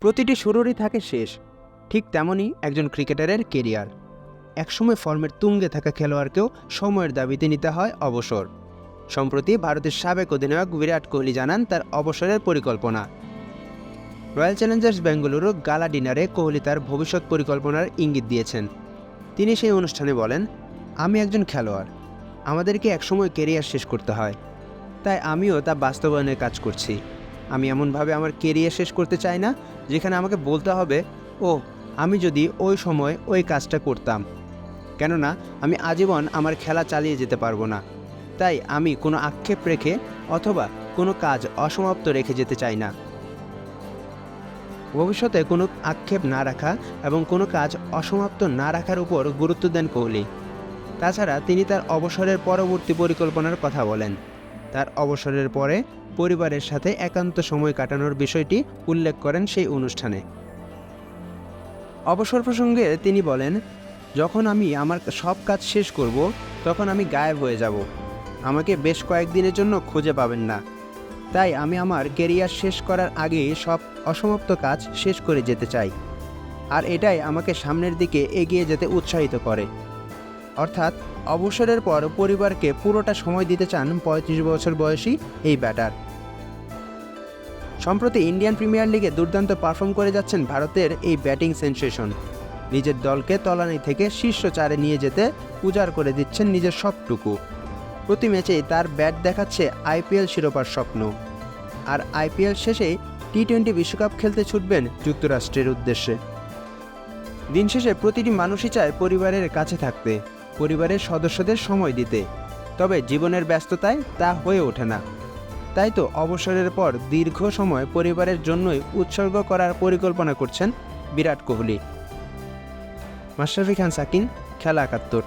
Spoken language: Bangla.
প্রতিটি শুরুরই থাকে শেষ। ঠিক তেমনই একজন ক্রিকেটারের কেরিয়ার। একসময় ফর্মের তুঙ্গে থাকা খেলোয়াড়কেও সময়ের দাবিতে নিতে হয় অবসর। সম্প্রতি ভারতের সাবেক অধিনায়ক বিরাট কোহলি জানান তার অবসরের পরিকল্পনা। রয়্যাল চ্যালেঞ্জার্স বেঙ্গালুরু গালা ডিনারে কোহলি তার ভবিষ্যৎ পরিকল্পনার ইঙ্গিত দিয়েছেন। তিনি সেই অনুষ্ঠানে বলেন, আমি একজন খেলোয়াড়, আমাদেরকে একসময় কেরিয়ার শেষ করতে হয়, তাই আমিও তা বাস্তবায়নের কাজ করছি। আমি এমনভাবে আমার কেরিয়ার শেষ করতে চাই না যেখানে আমাকে বলতে হবে, ও আমি যদি ওই সময় ওই কাজটা করতাম। কেননা আমি আজীবন আমার খেলা চালিয়ে যেতে পারবো না। তাই আমি কোনো আক্ষেপ রেখে অথবা কোনো কাজ অসমাপ্ত রেখে যেতে চাই না। ভবিষ্যতে কোনো আক্ষেপ না রাখা এবং কোনো কাজ অসমাপ্ত না রাখার উপর গুরুত্ব দেন কোহলি। তাছাড়া তিনি তার অবসরের পরবর্তী পরিকল্পনার কথা বলেন। তার অবসরের পরে পরিবারের সাথে একান্ত সময় কাটানোর বিষয়টি উল্লেখ করেন সেই অনুষ্ঠানে। অবসর প্রসঙ্গে তিনি বলেন, যখন আমি আমার সব কাজ শেষ করব তখন আমি গায়েব হয়ে যাব। আমাকে বেশ কয়েকদিনের জন্য খুঁজে পাবেন না। তাই আমি আমার কেরিয়ার শেষ করার আগেই সব অসমাপ্ত কাজ শেষ করে যেতে চাই। আর এটাই আমাকে সামনের দিকে এগিয়ে যেতে উৎসাহিত করে। অর্থাৎ অবসরের পর পরিবারকে পুরোটা সময় দিতে চান ৩৫ বছর বয়সী এই ব্যাটার। সম্প্রতি ইন্ডিয়ান প্রিমিয়ার লিগে দুর্দান্ত পারফর্ম করে যাচ্ছেন ভারতের এই ব্যাটিং সেনসেশন। নিজের দলকে তলানি থেকে শীর্ষ 4-এ নিয়ে যেতে উজাড় করে দিচ্ছেন নিজের সবটুকু। প্রতি ম্যাচেই তার ব্যাট দেখাচ্ছে আইপিএল শিরোপার স্বপ্ন। আর আইপিএল শেষেই টি-20 বিশ্বকাপ খেলতে ছুটবেন যুক্তরাষ্ট্রের উদ্দেশ্যে। দিন শেষে প্রতিটি মানুষই চায় পরিবারের কাছে থাকতে, পরিবারের সদস্যদের সময় দিতে। তবে জীবনের ব্যস্ততায় তা হয়ে ওঠে না। তাই তো অবসরের পর দীর্ঘ সময় পরিবারের জন্যই উৎসর্গ করার পরিকল্পনা করছেন বিরাট কোহলি। মাশরাফি খান সাকিন, খেলা ৭১।